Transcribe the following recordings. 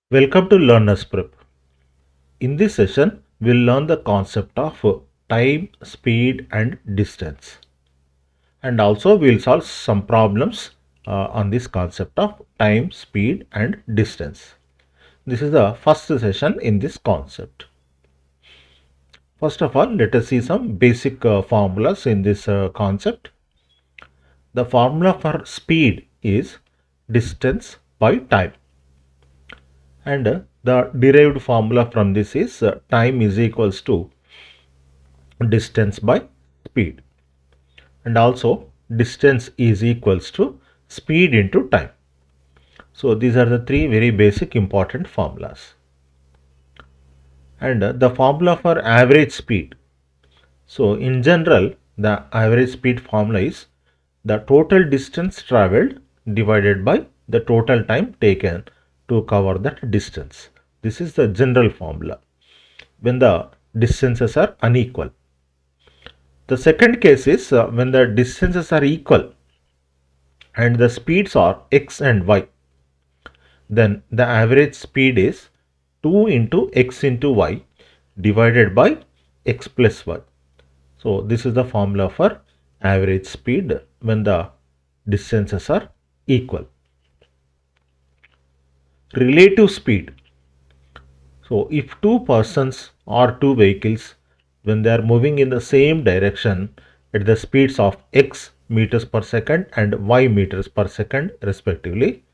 Welcome to Learner's Prep. In this session, we'll learn the concept of time, speed, and distance. And also, we'll solve some problems on this concept of time, speed, and distance. This is the first session in this concept. First of all, let us see some basic formulas in this concept. The formula for speed is distance by time. And the derived formula from this is time is equals to distance by speed, and also distance is equals to speed into time. So these are the three very basic important formulas. And the formula for average speed. So in general, the average speed formula is the total distance traveled divided by the total time taken to cover that distance. This is the general formula when the distances are unequal. The second case is when the distances are equal and the speeds are x and y, then the average speed is 2 into x into y divided by x plus y. So this is the formula for average speed when the distances are equal. Relative speed. So if two persons or two vehicles, when they are moving in the same direction at the speeds of x meters per second and y meters per second respectively,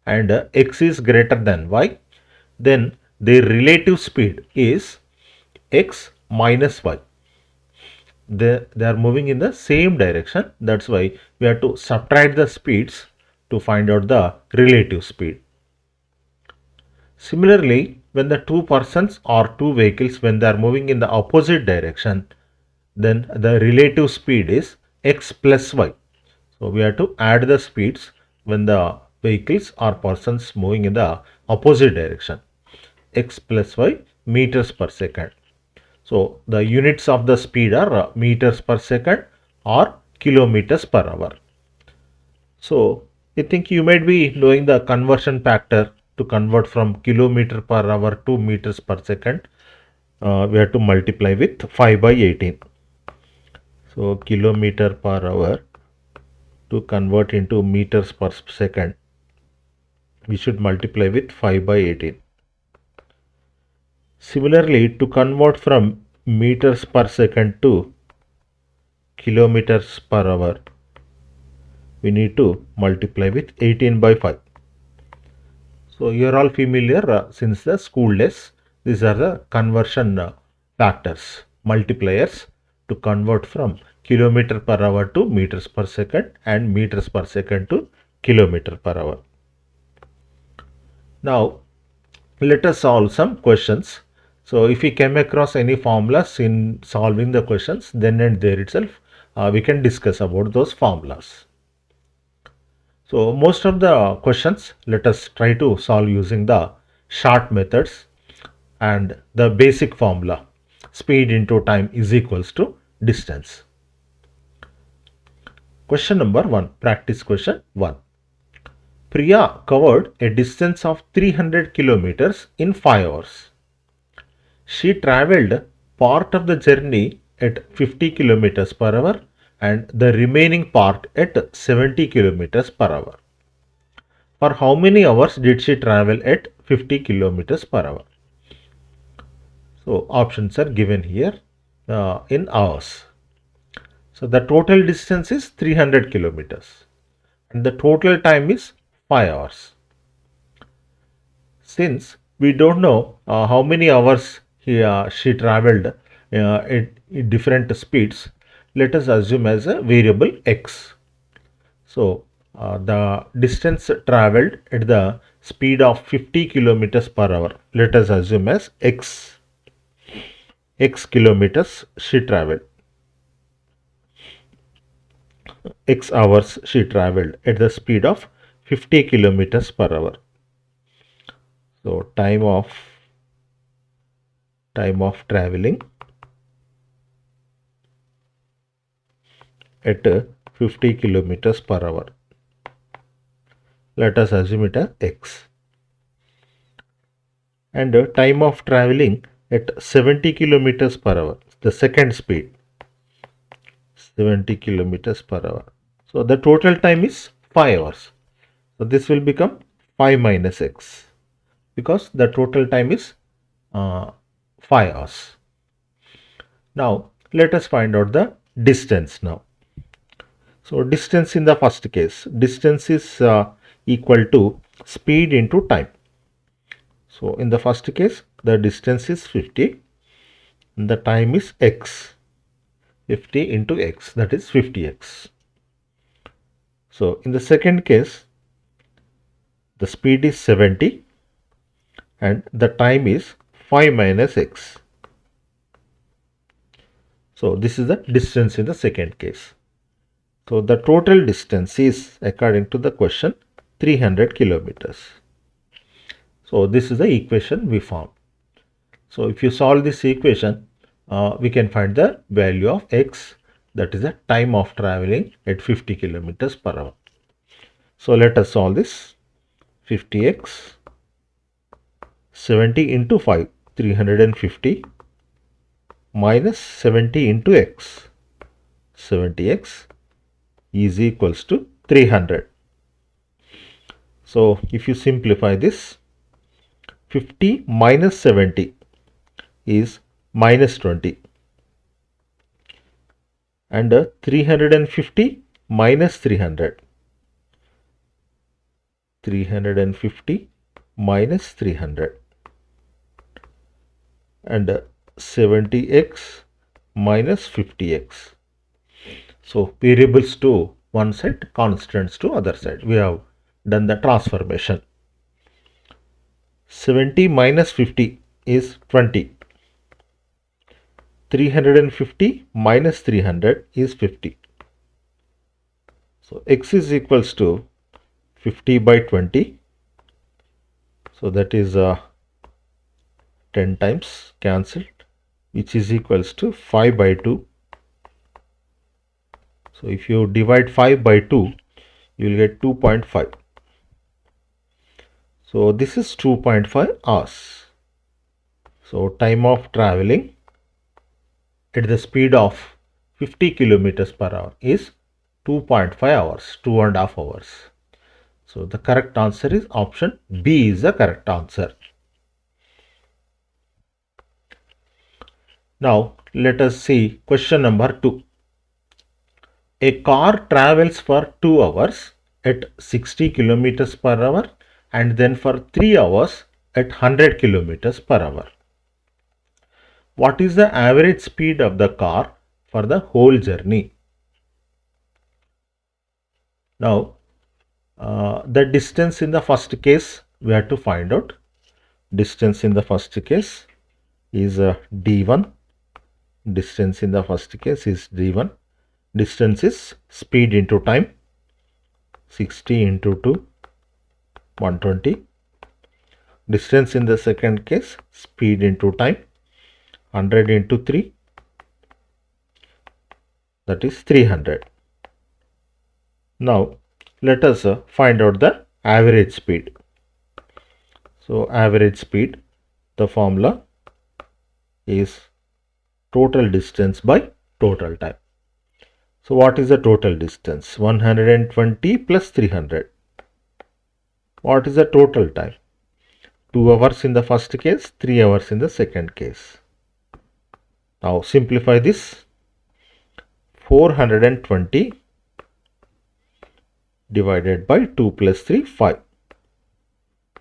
and x is greater than y, then their relative speed is x minus y. They are moving in the same direction. That's why we have to subtract the speeds to find out the relative speed. Similarly, when the two persons or two vehicles, when they are moving in the opposite direction, then the relative speed is x plus y. So we have to add the speeds when the vehicles or persons moving in the opposite direction, x plus y meters per second. So the units of the speed are meters per second or kilometers per hour. So I think you might be knowing the conversion factor to convert from kilometer per hour to meters per second. We have to multiply with 5 by 18. So kilometer per hour to convert into meters per second, we should multiply with 5 by 18. Similarly, to convert from meters per second to kilometers per hour, we need to multiply with 18 by 5. So you are all familiar since the school days. These are the conversion factors, multipliers to convert from kilometer per hour to meters per second and meters per second to kilometer per hour. Now let us solve some questions. So if we came across any formulas in solving the questions, then and there itself we can discuss about those formulas. So most of the questions let us try to solve using the short methods and the basic formula speed into time is equals to distance. Question number 1, practice question 1. Priya covered a distance of 300 kilometers in 5 hours. She travelled part of the journey at 50 kilometers per hour and the remaining part at 70 kilometers per hour. For how many hours did she travel at 50 kilometers per hour? So options are given here in hours. So the total distance is 300 kilometers and the total time is 5 hours. Since we don't know how many hours she traveled at different speeds, let us assume as a variable x. So the distance traveled at the speed of 50 kilometers per hour, let us assume as x kilometers she traveled. X hours she traveled at the speed of 50 kilometers per hour. So time of traveling at 50 kilometers per hour. Let us assume it as x. and time of traveling at 70 kilometers per hour, the second speed, 70 kilometers per hour. So the total time is 5 hours. So this will become 5 minus x because the total time is 5 hours. Now let us find out the distance now. So distance in the first case, distance is equal to speed into time. So in the first case, the distance is 50 and the time is x. 50 into x, that is 50x. So in the second case, the speed is 70 and the time is 5 minus x. So this is the distance in the second case. So the total distance is, according to the question, 300 kilometers. So this is the equation we found. So if you solve this equation, we can find the value of x, that is the time of traveling at 50 kilometers per hour. So let us solve this. 50x, 70 into 5, 350, minus 70 into x, 70x is equals to 300. So if you simplify this, 50 minus 70 is minus 20 and 350 minus 300, 350 minus 300 and 70x minus 50x. So variables to one side, constants to other side. We have done the transformation. 70 minus 50 is 20. 350 minus 300 is 50. So x is equals to 50 by 20. So that is 10 times cancelled, which is equals to 5 by 2. So if you divide 5 by 2, you will get 2.5. So this is 2.5 hours. So time of traveling at the speed of 50 kilometers per hour is 2.5 hours, 2.5 hours. So the correct answer is option B is the correct answer. Now let us see question number 2. A car travels for 2 hours at 60 kilometers per hour and then for 3 hours at 100 kilometers per hour. What is the average speed of the car for the whole journey? Now, the distance in the first case we have to find out. Distance in the first case is d1. Distance in the first case is d1. Distance is speed into time. 60 into 2, 120. Distance in the second case, speed into time. 100 into 3, that is 300. Now let us find out the average speed. So average speed, the formula is total distance by total time. So what is the total distance? 120 plus 300. What is the total time? 2 hours in the first case, 3 hours in the second case. Now simplify this. 420 divided by 2 plus 3, 5.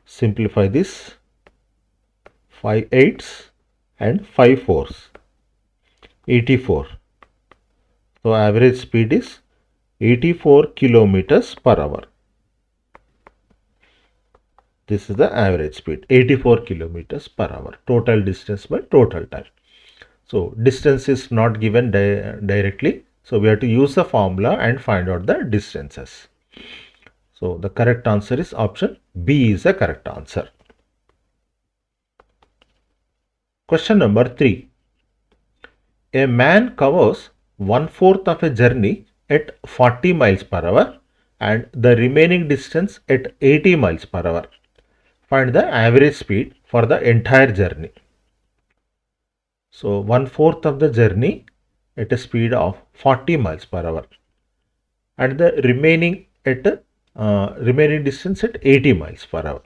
Simplify this. 5 eighths and 5 fourths. 84. So average speed is 84 kilometers per hour. This is the average speed, 84 kilometers per hour. Total distance by total time. So distance is not given directly. So we have to use the formula and find out the distances. So the correct answer is option B is the correct answer. Question number 3. A man covers 1/4 of a journey at 40 miles per hour and the remaining distance at 80 miles per hour. Find the average speed for the entire journey. So 1/4 of the journey at a speed of 40 miles per hour and the remaining distance at 80 miles per hour.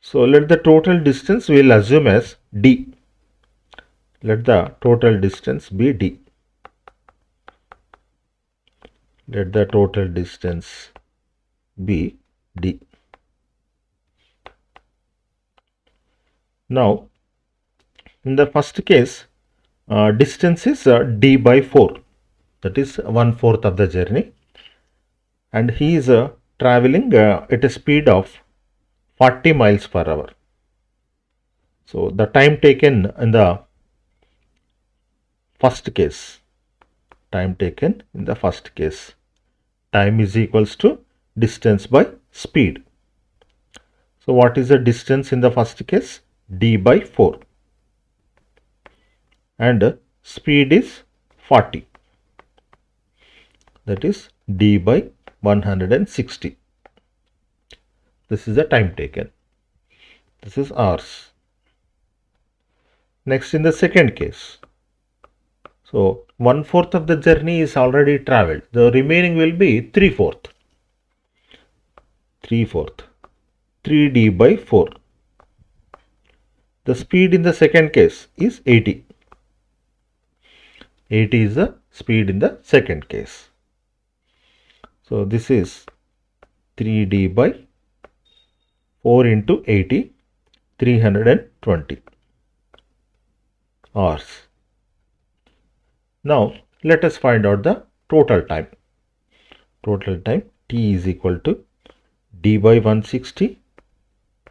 So let the total distance we will assume as d. Let the total distance be d. Let the total distance be d. Now, in the first case, distance is d by 4. That is 1/4 of the journey. And he is traveling at a speed of 40 miles per hour. So, the time taken in the first case, time is equals to distance by speed. So, what is the distance in the first case? D by 4 and speed is 40, that is d by 160. This is the time taken. This is hours. Next, in the second case, so 1/4 of the journey is already traveled. The remaining will be 3/4. 3d by 4. The speed in the second case is 80. 80 is the speed in the second case. So this is 3d by 4 into 80, 320 hours. Now let us find out the total time. Total time t is equal to d by 160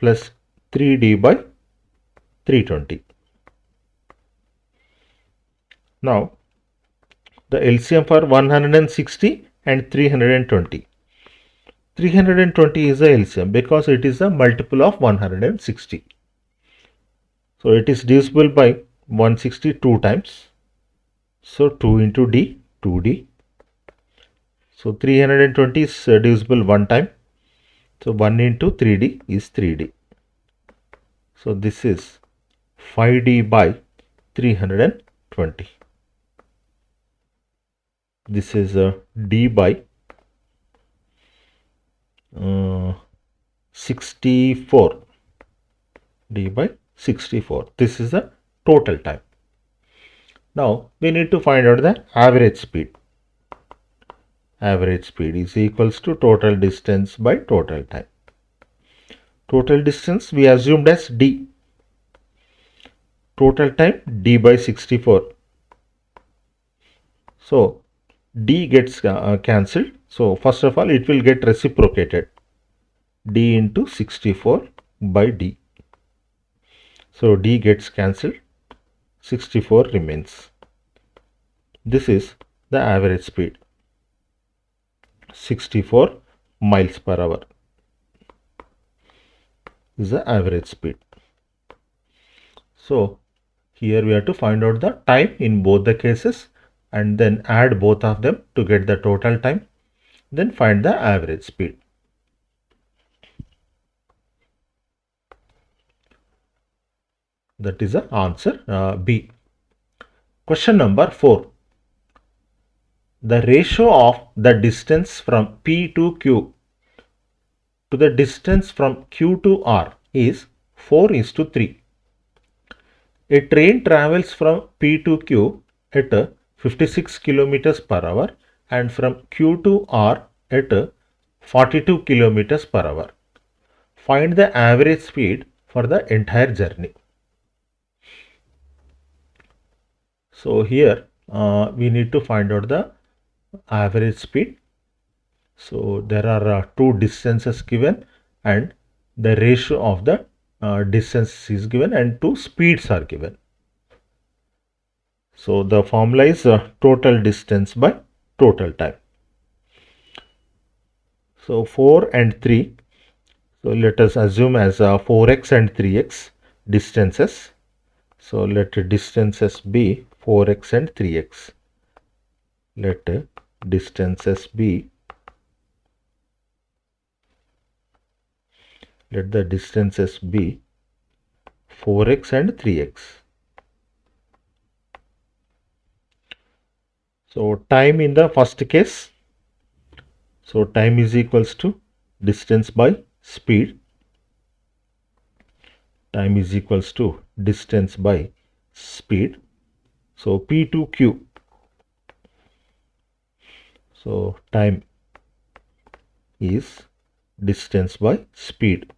plus 3d by 320. Now the LCM for 160 and 320. 320 is the LCM because it is a multiple of 160. So it is divisible by 160 2 times. So 2 into d, 2d. So 320 is divisible 1 time. So 1 into 3d is 3d. So this is 5d by 320. This is d by 64. D by 64. This is the total time. Now we need to find out the average speed. Average speed is equals to total distance by total time. Total distance we assumed as d. Total time d by 64. So d gets cancelled. So first of all it will get reciprocated. D into 64 by d. So d gets cancelled. 64 remains. This is the average speed. 64 miles per hour is the average speed. So here we have to find out the time in both the cases and then add both of them to get the total time. Then find the average speed. That is the answer B. Question number 4. The ratio of the distance from P to Q to the distance from Q to R is 4:3. A train travels from P to Q at 56 kilometers per hour and from Q to R at 42 kilometers per hour. Find the average speed for the entire journey. So here we need to find out the average speed. So there are two distances given and the ratio of the distance is given and two speeds are given. So the formula is total distance by total time. So 4 and 3. So let us assume as 4x and 3x distances. So let distances be 4x and 3x. Let distances be Let the distances be 4x and 3x. So time in the first case, so time is equals to distance by speed. Time is equals to distance by speed. So P2Q. So time is distance by speed.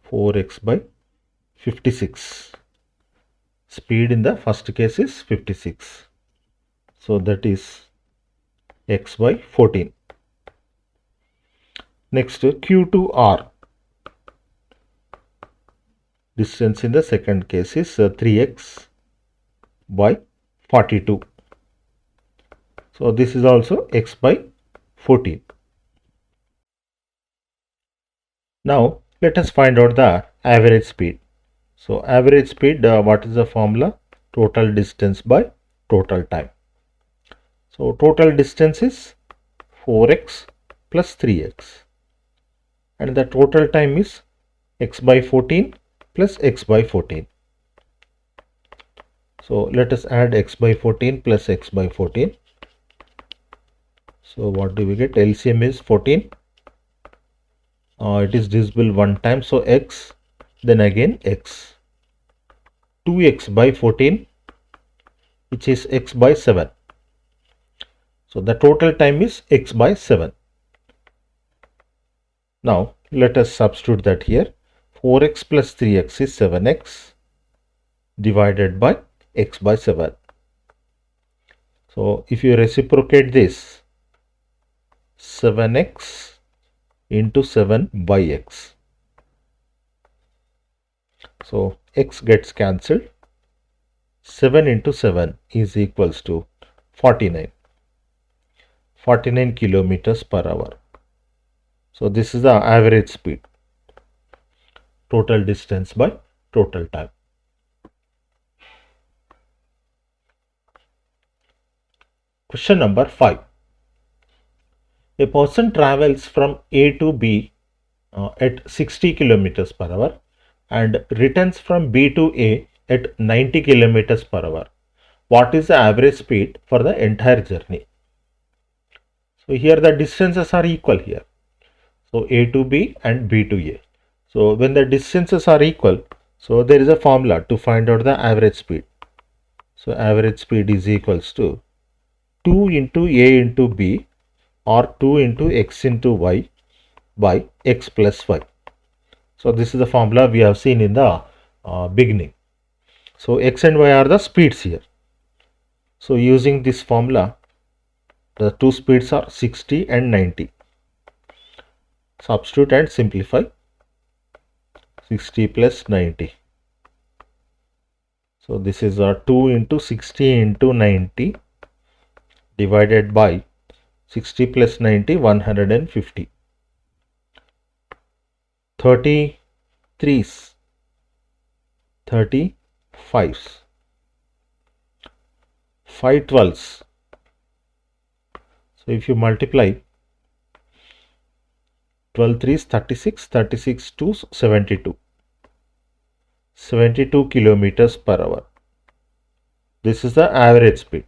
4x by 56. Speed in the first case is 56. So that is x by 14. Next Q2R. Distance in the second case is 3x by 42. So this is also x by 14. Now let us find out the average speed. So average speed, what is the formula? Total distance by total time. So total distance is 4x plus 3x, and the total time is x by 14 plus x by 14. So let us add x by 14 plus x by 14. So what do we get? LCM is 14. It is divisible one time, so x, then again x. 2x by 14, which is x by 7. So the total time is x by 7. Now let us substitute that here. 4x plus 3x is 7x divided by x by 7. So if you reciprocate this, 7x into 7 by x. So x gets cancelled. 7 into 7 is equals to 49. 49 kilometers per hour. So this is the average speed. Total distance by total time. Question number 5. A person travels from A to B at 60 kilometers per hour and returns from B to A at 90 kilometers per hour. What is the average speed for the entire journey? So here the distances are equal here. So A to B and B to A. So when the distances are equal, so there is a formula to find out the average speed. So average speed is equals to 2 into A into B or 2 into x into y by x plus y. So this is the formula we have seen in the beginning. So x and y are the speeds here. So using this formula, the two speeds are 60 and 90. Substitute and simplify. 60 plus 90. So this is 2 into 60 into 90 divided by 60 plus 90, 150. 33s, 35s, 5 12s. So if you multiply 12 3s 36, 36 2s 72. 72 kilometers per hour. This is the average speed.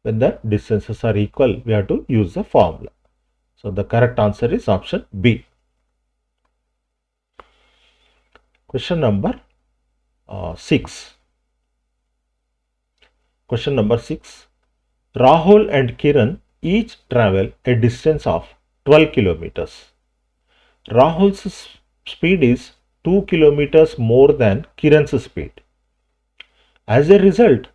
When the distances are equal, we have to use the formula. So the correct answer is option B. Question number 6. Question number 6. Rahul and Kiran each travel a distance of 12 kilometers. Rahul's speed is 2 kilometers more than Kiran's speed. As a result,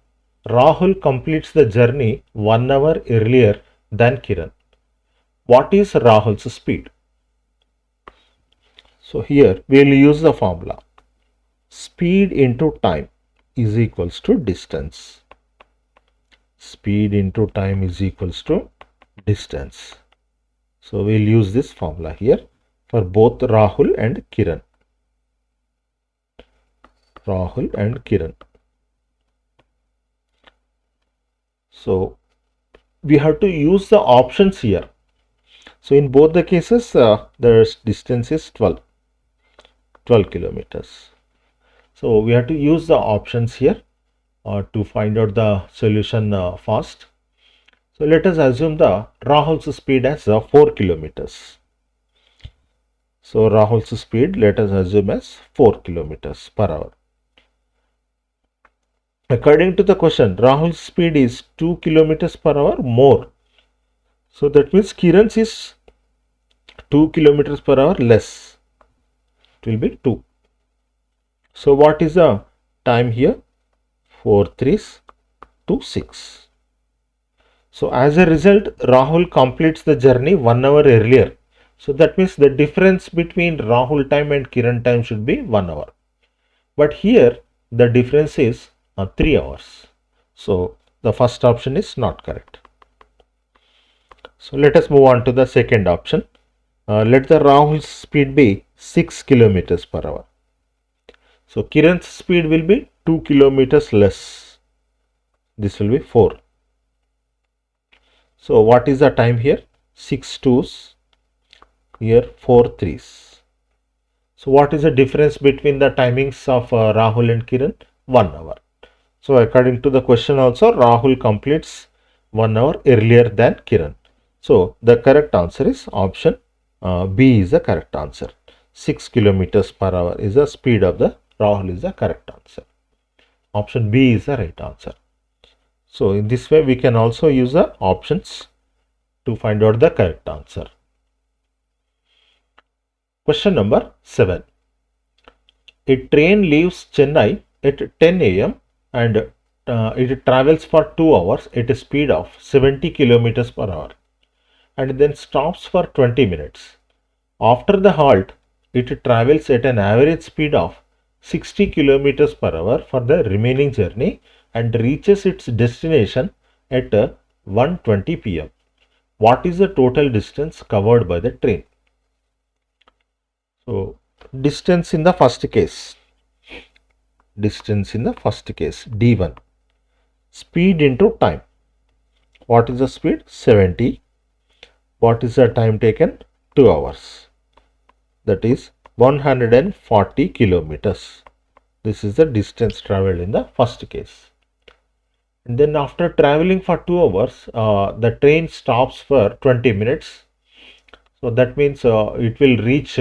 Rahul completes the journey 1 hour earlier than Kiran. What is Rahul's speed? So here we will use the formula. Speed into time is equals to distance. Speed into time is equals to distance. So we will use this formula here for both Rahul and Kiran. Rahul and Kiran. So we have to use the options here. So in both the cases, the distance is 12 kilometers. So we have to use the options here to find out the solution fast. So let us assume the Rahul's speed as 4 kilometers. So Rahul's speed, let us assume as 4 kilometers per hour. According to the question, Rahul's speed is 2 kilometers per hour more. So that means Kiran's is 2 kilometers per hour less. It will be 2. So what is the time here? 4 threes to 6. So as a result, Rahul completes the journey 1 hour earlier. So that means the difference between Rahul time and Kiran time should be 1 hour. But here the difference is 3 hours. So the first option is not correct. So let us move on to the second option. Let the Rahul's speed be 6 kilometers per hour. So Kiran's speed will be 2 kilometers less. This will be 4. So what is the time here? 6 twos, here 4 threes. So what is the difference between the timings of Rahul and Kiran? 1 hour. So according to the question also, Rahul completes 1 hour earlier than Kiran. So the correct answer is option B is the correct answer. 6 kilometers per hour is the speed of the Rahul is the correct answer. Option B is the right answer. So in this way we can also use the options to find out the correct answer. Question number 7. A train leaves Chennai at 10 a.m. and it travels for 2 hours at a speed of 70 kilometers per hour and then stops for 20 minutes. After the halt, it travels at an average speed of 60 kilometers per hour for the remaining journey and reaches its destination at 1:20 p.m. What is the total distance covered by the train? So, distance in the first case, D1, speed into time. What is the speed? 70. What is the time taken? 2 hours. That is 140 kilometers. This is the distance traveled in the first case. And then after traveling for 2 hours, the train stops for 20 minutes. So that means it will reach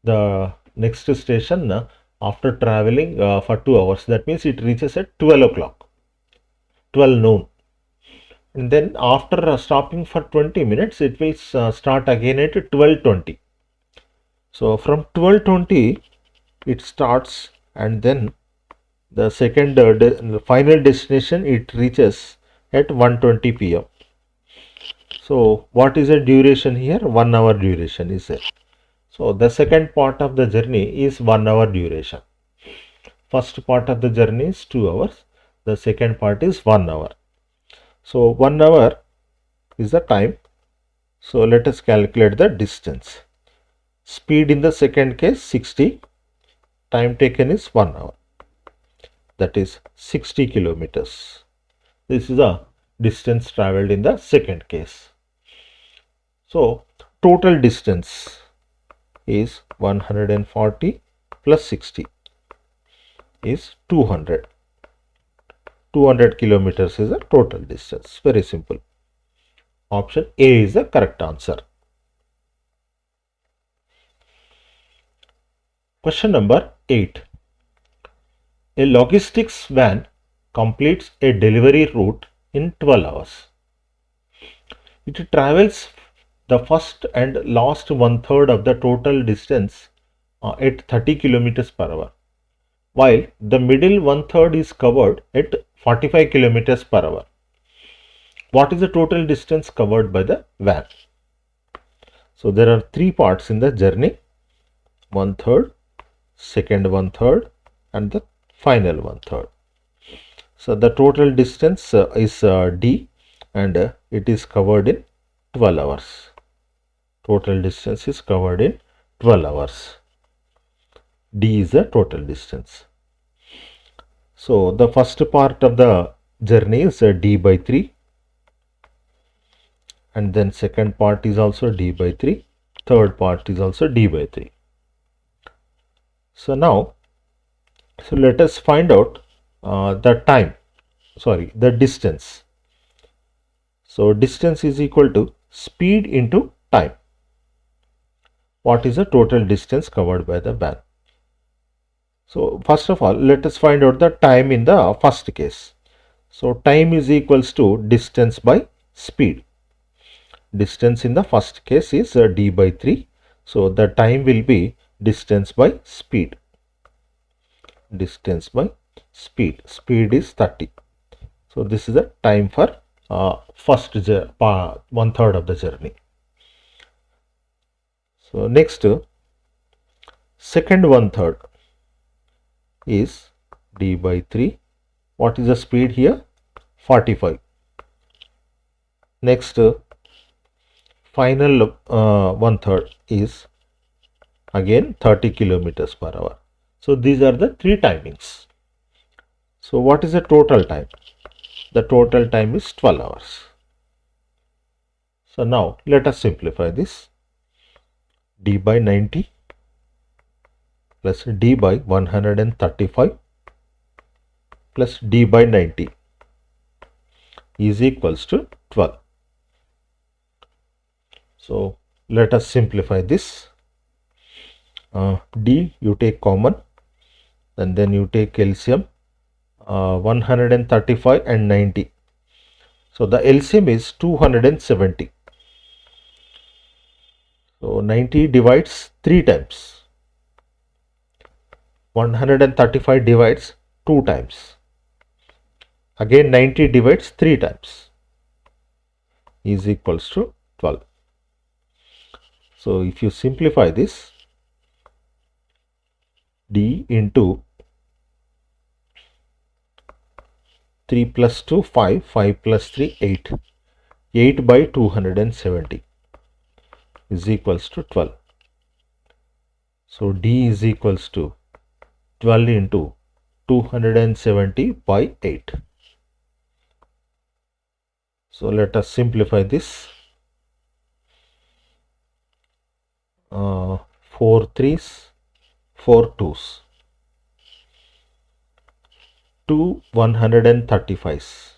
the next station after traveling for 2 hours. That means it reaches at 12 o'clock, 12 noon. And then after stopping for 20 minutes, it will start again at 12:20. So from 12:20, it starts and then the second the final destination it reaches at 1:20 p.m. So what is the duration here? 1 hour duration is there. So the second part of the journey is 1 hour duration. First part of the journey is 2 hours. The second part is 1 hour. So 1 hour is the time. So let us calculate the distance. Speed in the second case 60. Time taken is 1 hour. That is 60 kilometers. This is the distance traveled in the second case. So total distance is 140 plus 60 is 200. 200 kilometers is the total distance. Very simple. Option A is the correct answer. Question number 8. A logistics van completes a delivery route in 12 hours. It travels the first and last one-third of the total distance at 30 kilometers per hour, while the middle one-third is covered at 45 kilometers per hour. What is the total distance covered by the van? So there are 3 parts in the journey: one-third, second one-third, and the final one-third. So the total distance is D, and it is covered in 12 hours. Total distance is covered in 12 hours. D is the total distance. So the first part of the journey is D by 3. and then second part is also d by 3, third part is also d by 3. So now, so let us find out the distance. So distance is equal to speed into time. What is the total distance covered by the van? So first of all, let us find out the time in the first case. So time is equals to distance by speed. Distance in the first case is d by 3. So the time will be distance by speed. Distance by speed. Speed is 30. So this is the time for first 1/3 of the journey. So next, second 1/3 is d by 3. What is the speed here? 45. Next, final 1/3 is again 30 kilometers per hour. So these are the three timings. So what is the total time? The total time is 12 hours. So now let us simplify this. D by 90 plus d by 135 plus d by 90 is equals to 12. So let us simplify this. D you take common and then you take LCM, 135 and 90. So the LCM is 270. So 90 divides 3 times. 135 divides 2 times. Again 90 divides 3 times is equals to 12. So if you simplify this, D into 3 plus 2, 5, 5 plus 3, 8. 8 by 270 is equals to 12. So D is equals to 12 into 270 by 8. So let us simplify this. 4 3s, 4 2s. 2 135s.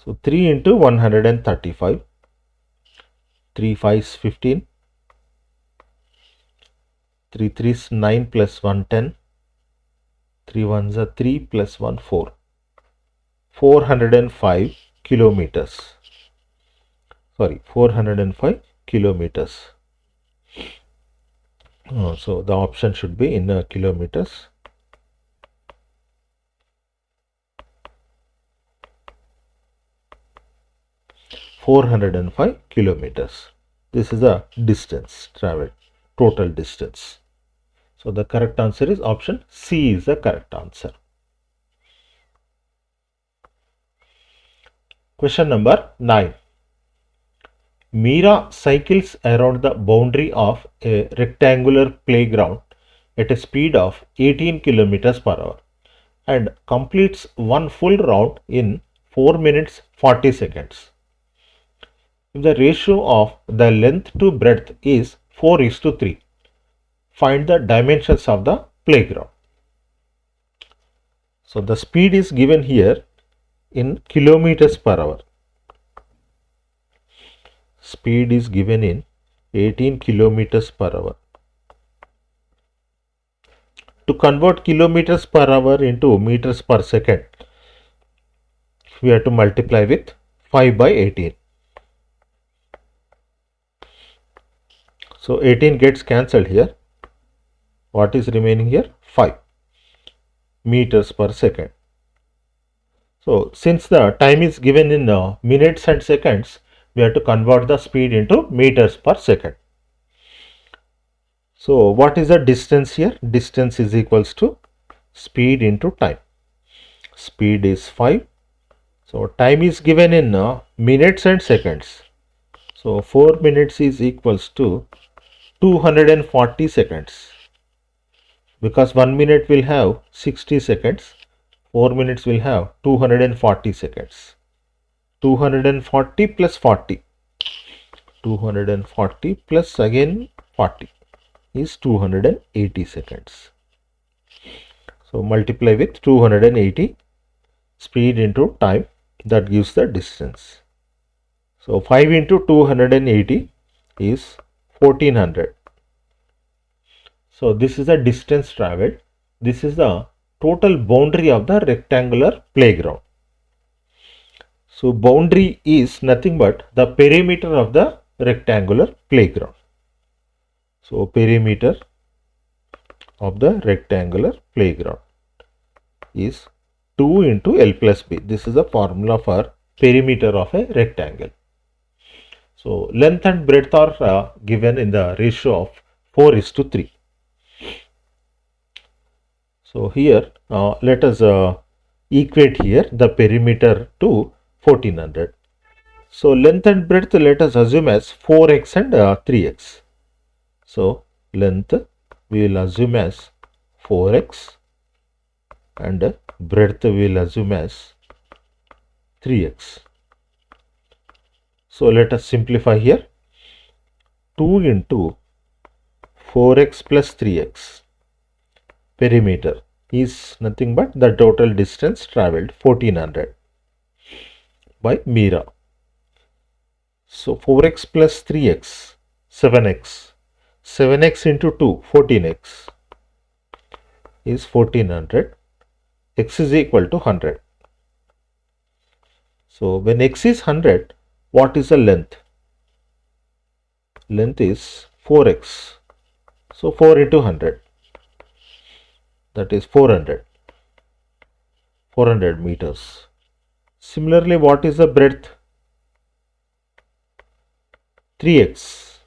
So 3 into 135. 3 5s 15. 3 3s 9 plus 1 10. 3 1s are 3 plus 1 4. 405 kilometers. Sorry, 405 kilometers. So the option should be in kilometers. (405 kilometers). This is the distance traveled, total distance. So the correct answer is option C is the correct answer. Question number 9. Meera cycles around the boundary of a rectangular playground at a speed of 18 kilometers per hour and completes one full round in 4 minutes 40 seconds. If the ratio of the length to breadth is 4:3, find the dimensions of the playground. So the speed is given here in kilometers per hour. Speed is given in 18 kilometers per hour. To convert kilometers per hour into meters per second, we have to multiply with 5 by 18. So 18 gets cancelled here. What is remaining here? 5 meters per second. So since the time is given in minutes and seconds, we have to convert the speed into meters per second. So what is the distance here? Distance is equals to speed into time. Speed is 5. So time is given in minutes and seconds. So 4 minutes is equals to 240 seconds. Because 1 minute will have 60 seconds, 4 minutes will have 240 seconds. 240 plus 40. 240 plus again 40 is 280 seconds. So multiply with 280 speed into time, that gives the distance. So 5 into 280 is 1400. So this is the distance traveled. This is the total boundary of the rectangular playground. So boundary is nothing but the perimeter of the rectangular playground. So perimeter of the rectangular playground is 2 into L plus B. This is the formula for perimeter of a rectangle. So length and breadth are given in the ratio of 4:3. So here let us equate here the perimeter to 1400. So length and breadth let us assume as 4x and 3x. So length we will assume as 4x and breadth we will assume as 3x. So let us simplify here. 2 into 4x plus 3x perimeter is nothing but the total distance travelled 1400 by Mira. So 4x plus 3x 7x. 7x into 2 14x is 1400. X is equal to 100. So when x is 100, what is the length? Length is 4x. So 4 into 100, that is 400. 400 meters. Similarly, what is the breadth? 3x.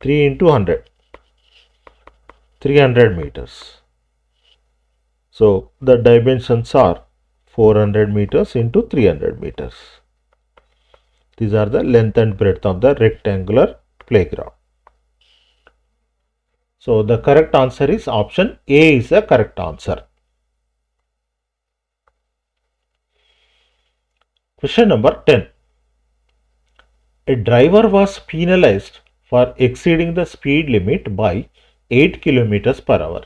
3 into 100. 300 meters. So the dimensions are 400 meters into 300 meters. These are the length and breadth of the rectangular playground. So the correct answer is option A is the correct answer. Question number 10. A driver was penalized for exceeding the speed limit by 8 kilometers per hour.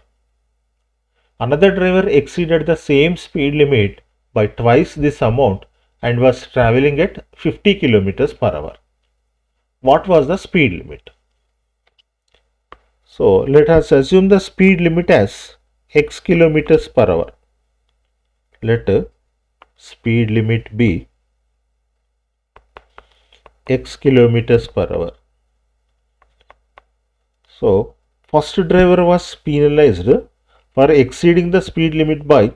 Another driver exceeded the same speed limit by twice this amount and was traveling at 50 kilometers per hour. What was the speed limit? So let us assume the speed limit as x kilometers per hour. Let speed limit be x kilometers per hour. So first driver was penalized for exceeding the speed limit by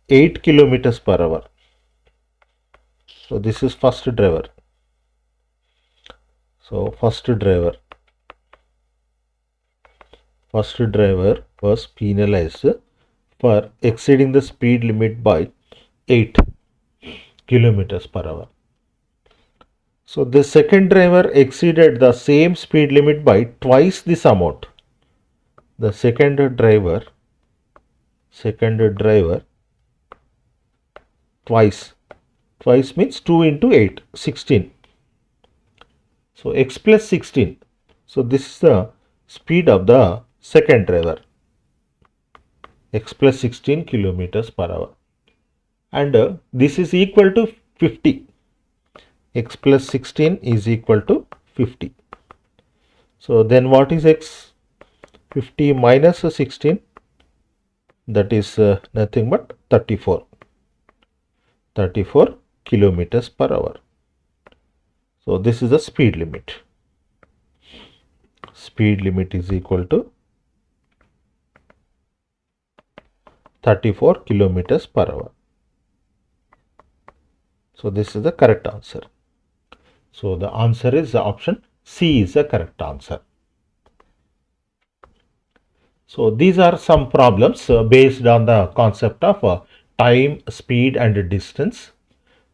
8 kilometers per hour. So this is first driver. So first driver was penalized for exceeding the speed limit by 8 kilometers per hour. So the second driver exceeded the same speed limit by twice this amount. The second driver twice means 2 into 8, 16. So x plus 16. So this is the speed of the second driver, x plus 16 kilometers per hour, and this is equal to 50. X plus 16 is equal to 50. So then what is x? 50 minus 16, that is nothing but 34 kilometers per hour. So this is the speed limit. Speed limit is equal to 34 kilometers per hour. So this is the correct answer. So the answer is the option C is the correct answer. So these are some problems based on the concept of time, speed and distance.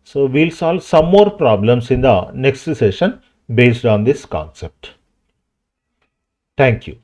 So we'll solve some more problems in the next session based on this concept. Thank you.